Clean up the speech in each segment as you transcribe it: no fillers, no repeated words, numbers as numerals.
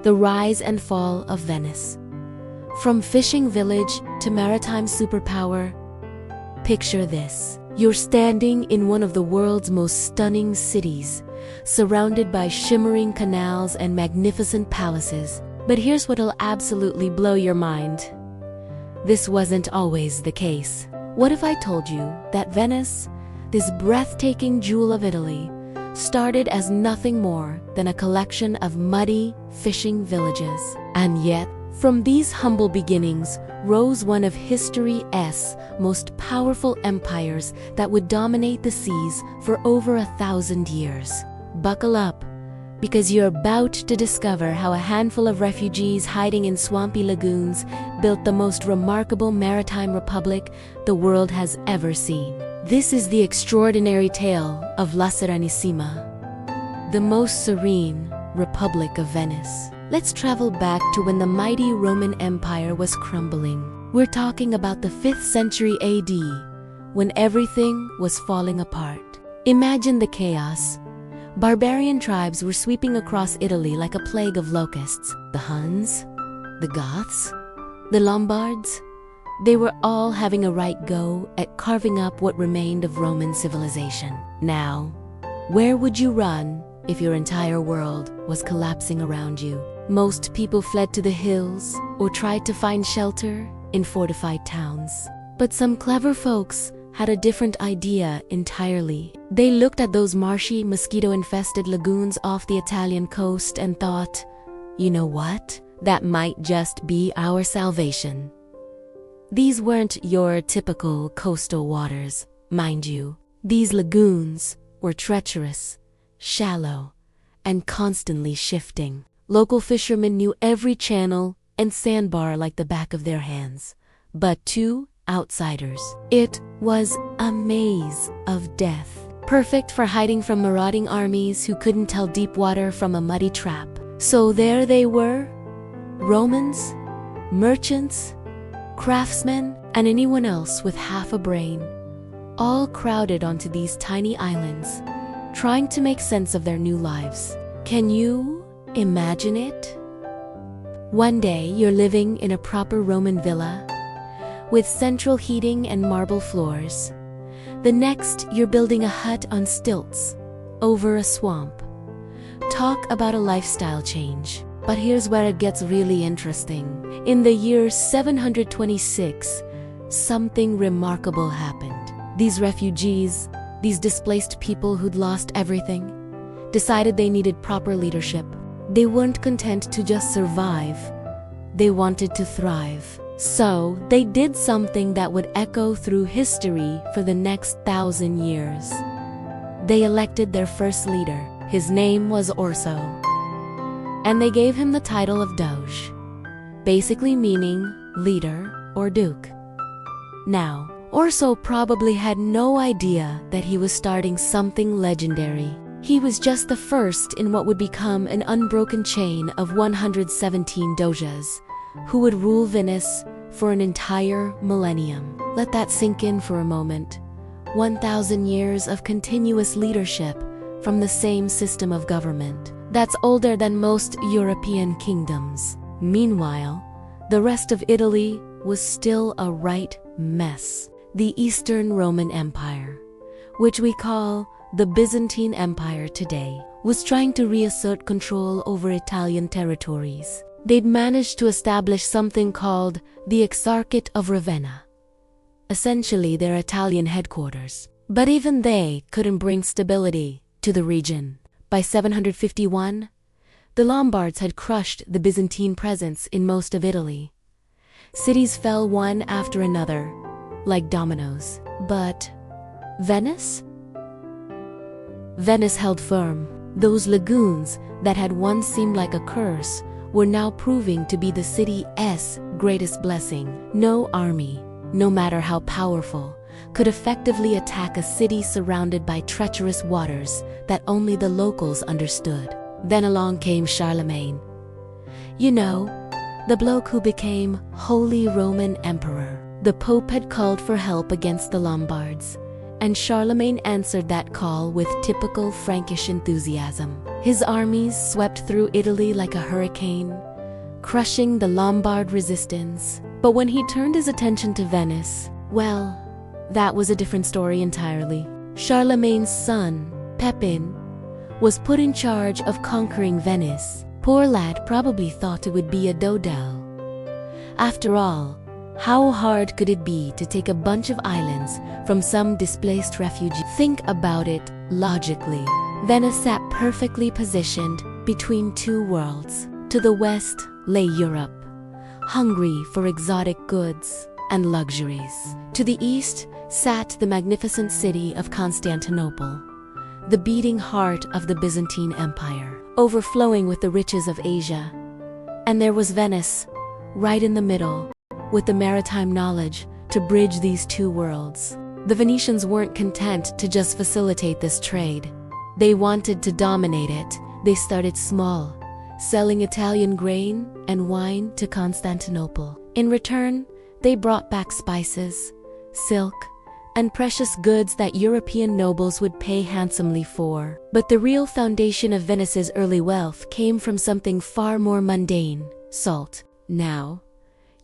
The rise and fall of Venice. From fishing village to maritime superpower, picture this. You're standing in one of the world's most stunning cities, surrounded by shimmering canals and magnificent palaces. But here's what'll absolutely blow your mind. This wasn't always the case. What if I told you that Venice, this breathtaking jewel of Italy, started as nothing more than a collection of muddy fishing villages? And yet, from these humble beginnings rose one of history's most powerful empires that would dominate the seas for over 1,000 years. Buckle up, because you're about to discover how a handful of refugees hiding in swampy lagoons built the most remarkable maritime republic the world has ever seen. This is the extraordinary tale of La Serenissima, the most serene Republic of Venice. Let's travel back to when the mighty Roman Empire was crumbling. We're talking about the 5th century AD, when everything was falling apart. Imagine the chaos. Barbarian tribes were sweeping across Italy like a plague of locusts. The Huns, the Goths, the Lombards, they were all having a right go at carving up what remained of Roman civilization. Now, where would you run if your entire world was collapsing around you? Most people fled to the hills or tried to find shelter in fortified towns. But some clever folks had a different idea entirely. They looked at those marshy, mosquito-infested lagoons off the Italian coast and thought, you know what? That might just be our salvation. These weren't your typical coastal waters, mind you. These lagoons were treacherous, shallow, and constantly shifting. Local fishermen knew every channel and sandbar like the back of their hands. But to outsiders, it was a maze of death, perfect for hiding from marauding armies who couldn't tell deep water from a muddy trap. So there they were, Romans, merchants, craftsmen, and anyone else with half a brain, all crowded onto these tiny islands, trying to make sense of their new lives. Can you imagine it? One day you're living in a proper Roman villa with central heating and marble floors. The next you're building a hut on stilts over a swamp. Talk about a lifestyle change. But here's where it gets really interesting. In the year 726, something remarkable happened. These refugees, these displaced people who'd lost everything, decided they needed proper leadership. They weren't content to just survive. They wanted to thrive. So they did something that would echo through history for the next 1,000 years. They elected their first leader. His name was Orso. And they gave him the title of Doge, basically meaning leader or duke. Now, Orso probably had no idea that he was starting something legendary. He was just the first in what would become an unbroken chain of 117 Doges, who would rule Venice for an entire millennium. Let that sink in for a moment. 1,000 years of continuous leadership from the same system of government. That's older than most European kingdoms. Meanwhile, the rest of Italy was still a right mess. The Eastern Roman Empire, which we call the Byzantine Empire today, was trying to reassert control over Italian territories. They'd managed to establish something called the Exarchate of Ravenna, essentially their Italian headquarters. But even they couldn't bring stability to the region. By 751, the Lombards had crushed the Byzantine presence in most of Italy. Cities fell one after another, like dominoes. But Venice? Venice held firm. Those lagoons that had once seemed like a curse were now proving to be the city's greatest blessing. No army, no matter how powerful, could effectively attack a city surrounded by treacherous waters that only the locals understood. Then along came Charlemagne. You know, the bloke who became Holy Roman Emperor. The Pope had called for help against the Lombards, and Charlemagne answered that call with typical Frankish enthusiasm. His armies swept through Italy like a hurricane, crushing the Lombard resistance. But when he turned his attention to Venice, well, that was a different story entirely. Charlemagne's son, Pepin, was put in charge of conquering Venice. Poor lad probably thought it would be a dodel. After all, how hard could it be to take a bunch of islands from some displaced refugee? Think about it logically. Venice sat perfectly positioned between two worlds. To the west lay Europe, hungry for exotic goods and luxuries. To the east sat the magnificent city of Constantinople, the beating heart of the Byzantine Empire, overflowing with the riches of Asia. And there was Venice, right in the middle, with the maritime knowledge to bridge these two worlds. The Venetians weren't content to just facilitate this trade. They wanted to dominate it. They started small, selling Italian grain and wine to Constantinople. In return, they brought back spices, silk, and precious goods that European nobles would pay handsomely for. But the real foundation of Venice's early wealth came from something far more mundane: salt. Now,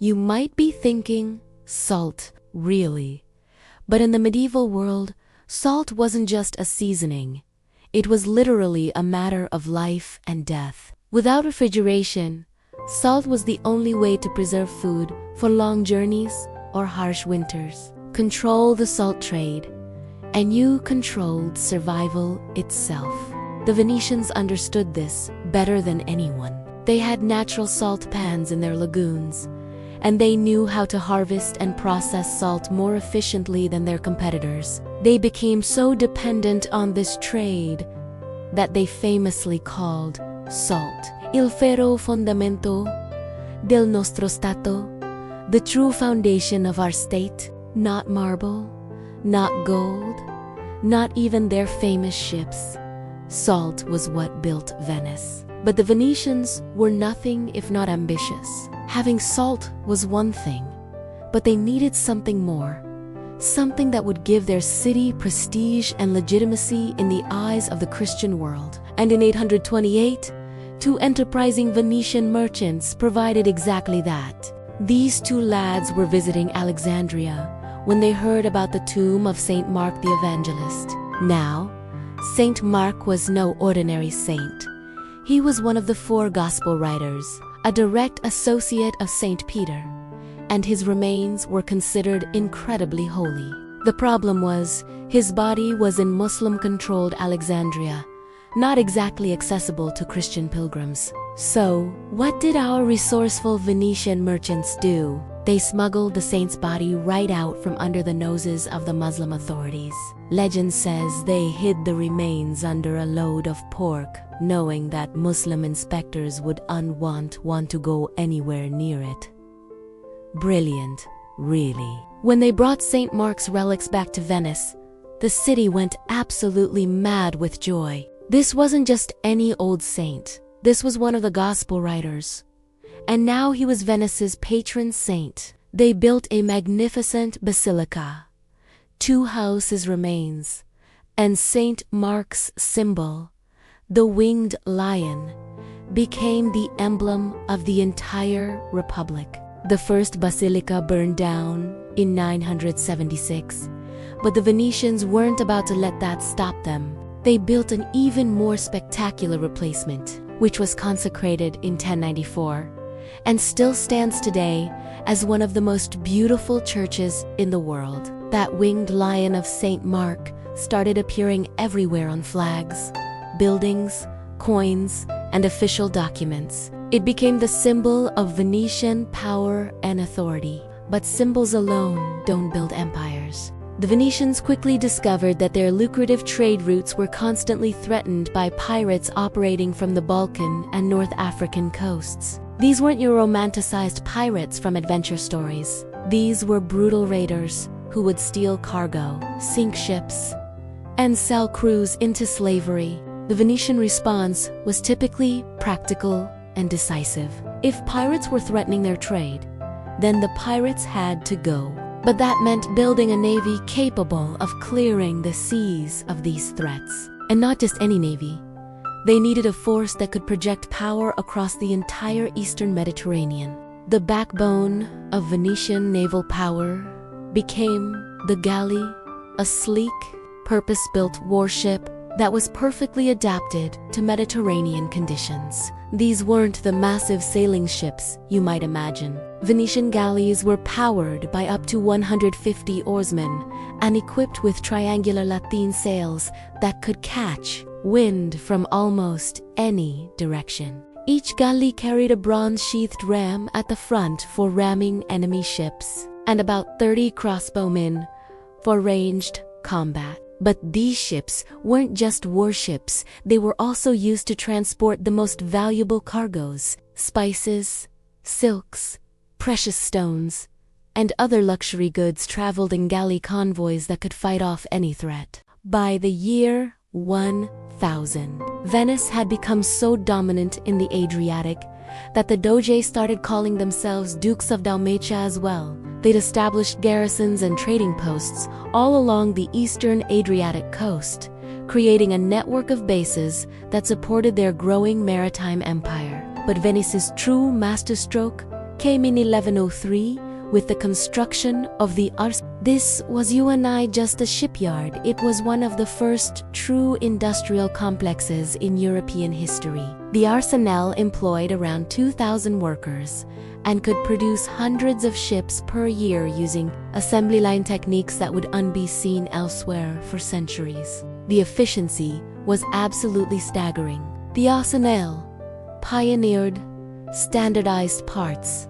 you might be thinking, salt, really? But in the medieval world, salt wasn't just a seasoning. It was literally a matter of life and death. Without refrigeration, salt was the only way to preserve food for long journeys or harsh winters. Control the salt trade, and you controlled survival itself. The Venetians understood this better than anyone. They had natural salt pans in their lagoons, and they knew how to harvest and process salt more efficiently than their competitors. They became so dependent on this trade that they famously called salt il ferro fondamento del nostro Stato, the true foundation of our state. Not marble, not gold, not even their famous ships. Salt was what built Venice. But the Venetians were nothing if not ambitious. Having salt was one thing, but they needed something more. Something that would give their city prestige and legitimacy in the eyes of the Christian world. And in 828, two enterprising Venetian merchants provided exactly that. These two lads were visiting Alexandria when they heard about the tomb of Saint Mark the Evangelist. Now, Saint Mark was no ordinary saint. He was one of the four gospel writers, a direct associate of Saint Peter, and his remains were considered incredibly holy. The problem was, his body was in Muslim-controlled Alexandria, not exactly accessible to Christian pilgrims. So, what did our resourceful Venetian merchants do? They smuggled the saint's body right out from under the noses of the Muslim authorities. Legend says they hid the remains under a load of pork, knowing that Muslim inspectors would want to go anywhere near it. Brilliant, really. When they brought St. Mark's relics back to Venice, the city went absolutely mad with joy. This wasn't just any old saint. This was one of the gospel writers. And now he was Venice's patron saint. They built a magnificent basilica. Two houses remains, and St. Mark's symbol, the winged lion, became the emblem of the entire republic. The first basilica burned down in 976, but the Venetians weren't about to let that stop them. They built an even more spectacular replacement, which was consecrated in 1094, and still stands today as one of the most beautiful churches in the world. That winged lion of St. Mark started appearing everywhere on flags, buildings, coins, and official documents. It became the symbol of Venetian power and authority. But symbols alone don't build empires. The Venetians quickly discovered that their lucrative trade routes were constantly threatened by pirates operating from the Balkan and North African coasts. These weren't your romanticized pirates from adventure stories. These were brutal raiders who would steal cargo, sink ships, and sell crews into slavery. The Venetian response was typically practical and decisive. If pirates were threatening their trade, then the pirates had to go. But that meant building a navy capable of clearing the seas of these threats. And not just any navy. They needed a force that could project power across the entire eastern Mediterranean. The backbone of Venetian naval power became the galley, a sleek, purpose-built warship that was perfectly adapted to Mediterranean conditions. These weren't the massive sailing ships you might imagine. Venetian galleys were powered by up to 150 oarsmen and equipped with triangular lateen sails that could catch wind from almost any direction. Each galley carried a bronze-sheathed ram at the front for ramming enemy ships, and about 30 crossbowmen for ranged combat. But these ships weren't just warships, they were also used to transport the most valuable cargoes: spices, silks, precious stones, and other luxury goods traveled in galley convoys that could fight off any threat. By the year 1000, Venice had become so dominant in the Adriatic that the Doge started calling themselves Dukes of Dalmatia as well. They'd established garrisons and trading posts all along the eastern Adriatic coast, creating a network of bases that supported their growing maritime empire. But Venice's true masterstroke came in 1103 with the construction of the Ars. This was just a shipyard. It was one of the first true industrial complexes in European history. The arsenal employed around 2,000 workers and could produce hundreds of ships per year using assembly line techniques that would be seen elsewhere for centuries. The efficiency was absolutely staggering. The arsenal pioneered standardized parts,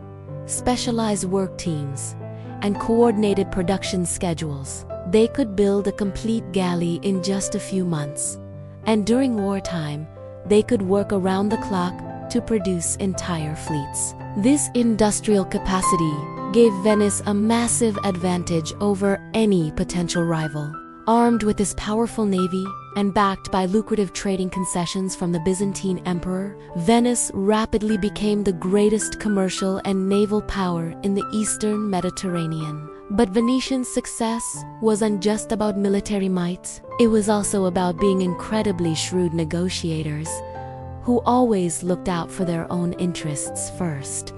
specialized work teams, and coordinated production schedules. They could build a complete galley in just a few months, and during wartime, they could work around the clock to produce entire fleets. This industrial capacity gave Venice a massive advantage over any potential rival. Armed with this powerful navy and backed by lucrative trading concessions from the Byzantine emperor, Venice rapidly became the greatest commercial and naval power in the eastern Mediterranean. But Venetian success wasn't just about military might. It was also about being incredibly shrewd negotiators who always looked out for their own interests first.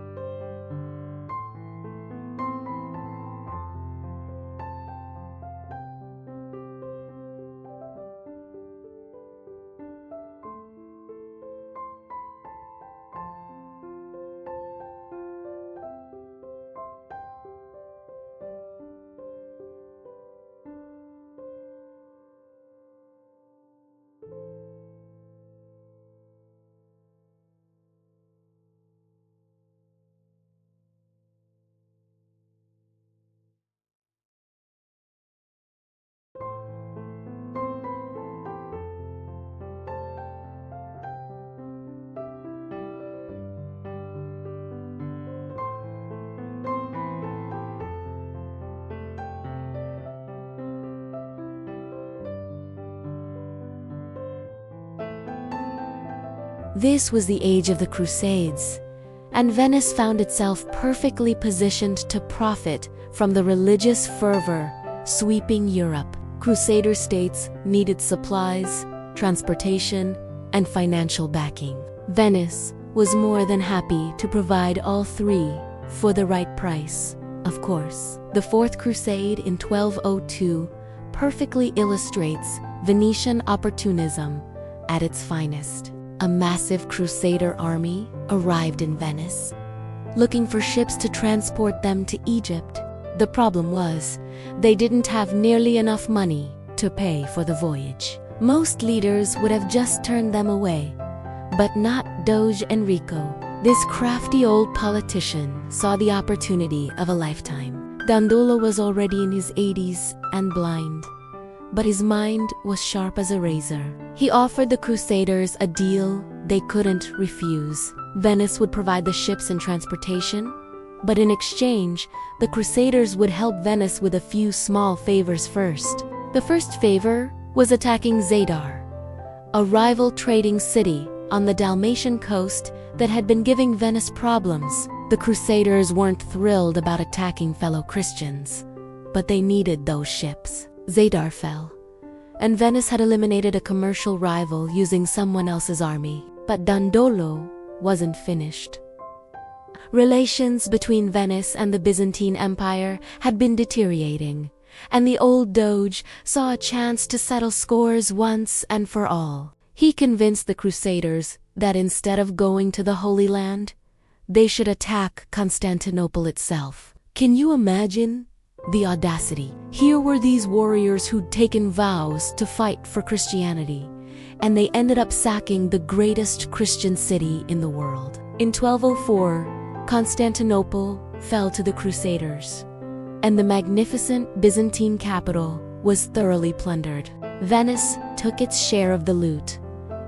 This was the age of the Crusades, and Venice found itself perfectly positioned to profit from the religious fervor sweeping Europe. Crusader states needed supplies, transportation, and financial backing. Venice was more than happy to provide all three for the right price, of course. The Fourth Crusade in 1202 perfectly illustrates Venetian opportunism at its finest. A massive Crusader army arrived in Venice, looking for ships to transport them to Egypt. The problem was, they didn't have nearly enough money to pay for the voyage. Most leaders would have just turned them away, but not Doge Enrico. This crafty old politician saw the opportunity of a lifetime. Dandolo was already in his 80s and blind, but his mind was sharp as a razor. He offered the Crusaders a deal they couldn't refuse. Venice would provide the ships and transportation, but in exchange, the Crusaders would help Venice with a few small favors first. The first favor was attacking Zadar, a rival trading city on the Dalmatian coast that had been giving Venice problems. The Crusaders weren't thrilled about attacking fellow Christians, but they needed those ships. Zadar fell, and Venice had eliminated a commercial rival using someone else's army. But Dandolo wasn't finished. Relations between Venice and the Byzantine Empire had been deteriorating, and the old Doge saw a chance to settle scores once and for all. He convinced the Crusaders that instead of going to the Holy Land, they should attack Constantinople itself. Can you imagine the audacity? Here were these warriors who'd taken vows to fight for Christianity, and they ended up sacking the greatest Christian city in the world. In 1204, Constantinople fell to the Crusaders, and the magnificent Byzantine capital was thoroughly plundered. Venice took its share of the loot,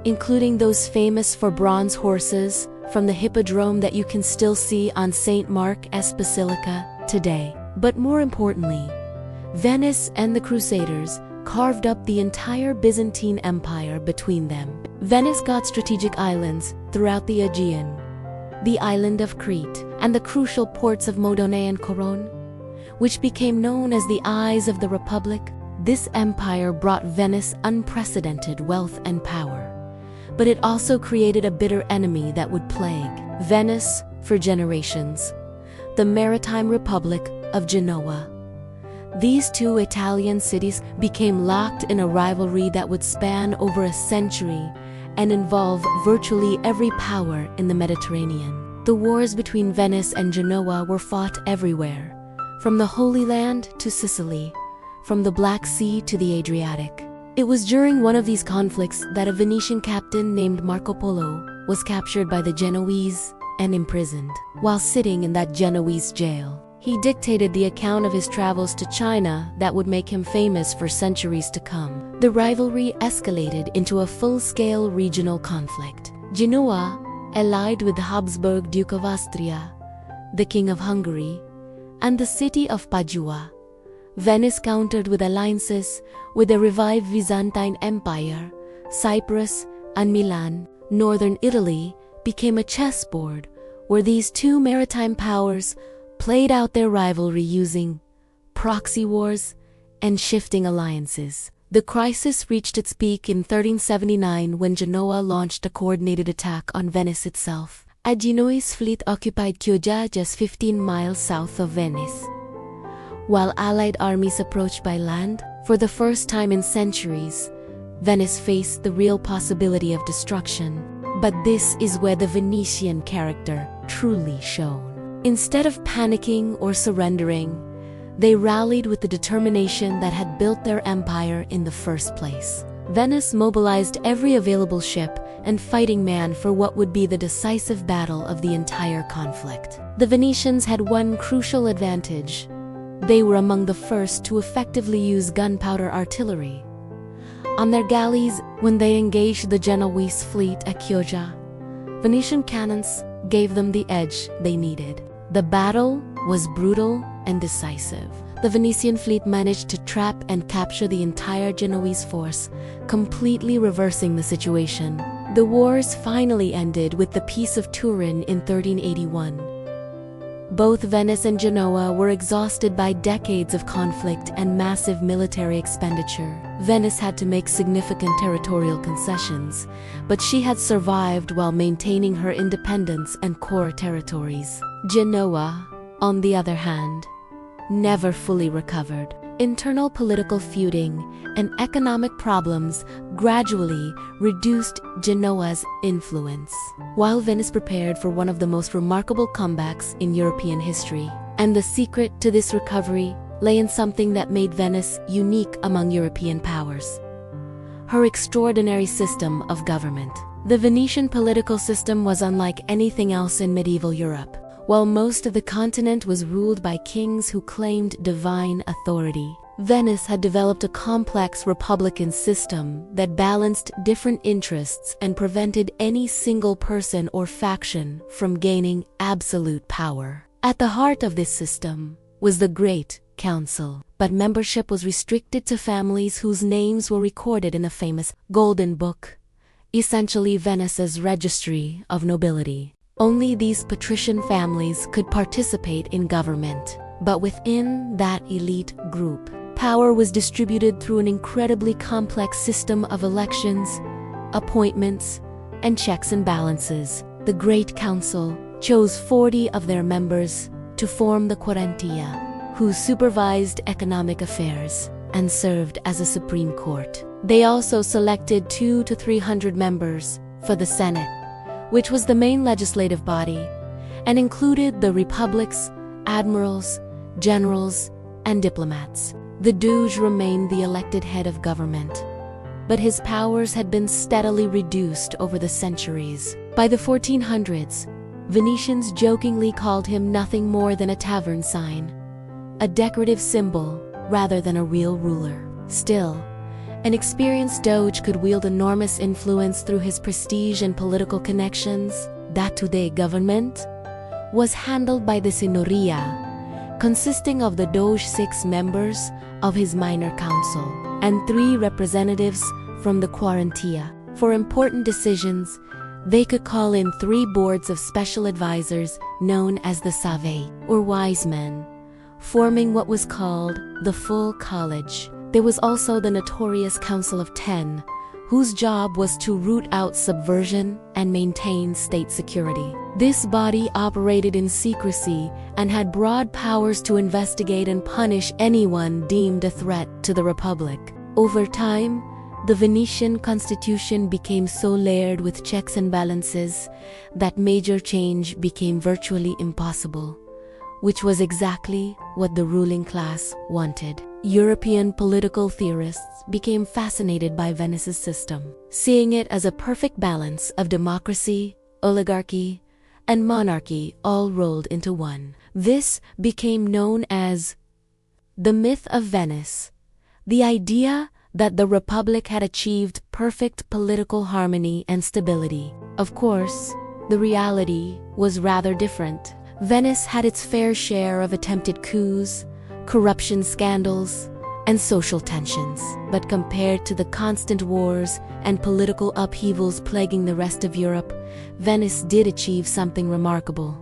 including those famous for bronze horses from the hippodrome that you can still see on St. Mark's Basilica today. But more importantly, Venice and the Crusaders carved up the entire Byzantine Empire between them. Venice got strategic islands throughout the Aegean, the island of Crete, and the crucial ports of Modone and Coron, which became known as the Eyes of the Republic. This empire brought Venice unprecedented wealth and power, but it also created a bitter enemy that would plague Venice for generations: the Maritime Republic of Genoa. These two Italian cities became locked in a rivalry that would span over a century and involve virtually every power in the Mediterranean. The wars between Venice and Genoa were fought everywhere, from the Holy Land to Sicily, from the Black Sea to the Adriatic. It was during one of these conflicts that a Venetian captain named Marco Polo was captured by the Genoese and imprisoned. While sitting in that Genoese jail, he dictated the account of his travels to China that would make him famous for centuries to come. The rivalry escalated into a full-scale regional conflict. Genoa allied with the Habsburg Duke of Austria, the King of Hungary, and the city of Padua. Venice countered with alliances with the revived Byzantine Empire. Cyprus and Milan, northern Italy, became a chessboard where these two maritime powers played out their rivalry using proxy wars and shifting alliances. The crisis reached its peak in 1379 when Genoa launched a coordinated attack on Venice itself. A Genoese fleet occupied Chioggia, just 15 miles south of Venice, while Allied armies approached by land. For the first time in centuries, Venice faced the real possibility of destruction. But this is where the Venetian character truly shone. Instead of panicking or surrendering, they rallied with the determination that had built their empire in the first place. Venice mobilized every available ship and fighting man for what would be the decisive battle of the entire conflict. The Venetians had one crucial advantage. They were among the first to effectively use gunpowder artillery. On their galleys, when they engaged the Genoese fleet at Chioggia, Venetian cannons gave them the edge they needed. The battle was brutal and decisive. The Venetian fleet managed to trap and capture the entire Genoese force, completely reversing the situation. The wars finally ended with the Peace of Turin in 1381. Both Venice and Genoa were exhausted by decades of conflict and massive military expenditure. Venice had to make significant territorial concessions, but she had survived while maintaining her independence and core territories. Genoa, on the other hand, never fully recovered. Internal political feuding and economic problems gradually reduced Genoa's influence, while Venice prepared for one of the most remarkable comebacks in European history. And the secret to this recovery lay in something that made Venice unique among European powers: her extraordinary system of government. The Venetian political system was unlike anything else in medieval Europe. While most of the continent was ruled by kings who claimed divine authority, Venice had developed a complex republican system that balanced different interests and prevented any single person or faction from gaining absolute power. At the heart of this system was the Great Council, but membership was restricted to families whose names were recorded in the famous Golden Book, essentially Venice's registry of nobility. Only these patrician families could participate in government. But within that elite group, power was distributed through an incredibly complex system of elections, appointments, and checks and balances. The Great Council chose 40 of their members to form the Quarantia, who supervised economic affairs and served as a supreme court. They also selected 200 to 300 members for the Senate, which was the main legislative body, and included the republic's admirals, generals, and diplomats. The Doge remained the elected head of government, but his powers had been steadily reduced over the centuries. By the 1400s, Venetians jokingly called him nothing more than a tavern sign, a decorative symbol rather than a real ruler. Still, an experienced Doge could wield enormous influence through his prestige and political connections. That today government was handled by the Signoria, consisting of the Doge 6 members of his minor council and 3 representatives from the Quarantia. For important decisions, they could call in 3 boards of special advisors known as the Save, or wise men, forming what was called the full college. There was also the notorious Council of 10, whose job was to root out subversion and maintain state security. This body operated in secrecy and had broad powers to investigate and punish anyone deemed a threat to the Republic. Over time, the Venetian constitution became so layered with checks and balances that major change became virtually impossible, which was exactly what the ruling class wanted. European political theorists became fascinated by Venice's system, seeing it as a perfect balance of democracy, oligarchy, and monarchy all rolled into one. This became known as the myth of Venice, the idea that the Republic had achieved perfect political harmony and stability. Of course, the reality was rather different. Venice had its fair share of attempted coups, corruption scandals, and social tensions. But compared to the constant wars and political upheavals plaguing the rest of Europe, Venice did achieve something remarkable: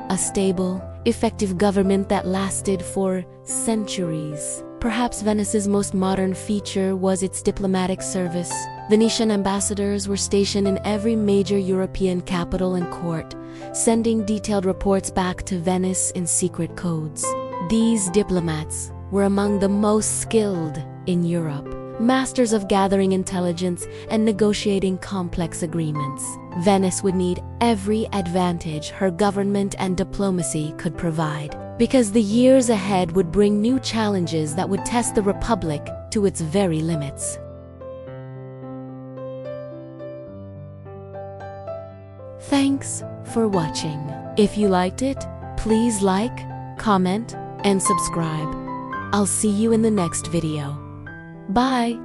a stable, effective government that lasted for centuries. Perhaps Venice's most modern feature was its diplomatic service. Venetian ambassadors were stationed in every major European capital and court, sending detailed reports back to Venice in secret codes. These diplomats were among the most skilled in Europe, masters of gathering intelligence and negotiating complex agreements. Venice would need every advantage her government and diplomacy could provide, because the years ahead would bring new challenges that would test the Republic to its very limits. Thanks for watching. If you liked it, please like, comment, and subscribe. I'll see you in the next video. Bye!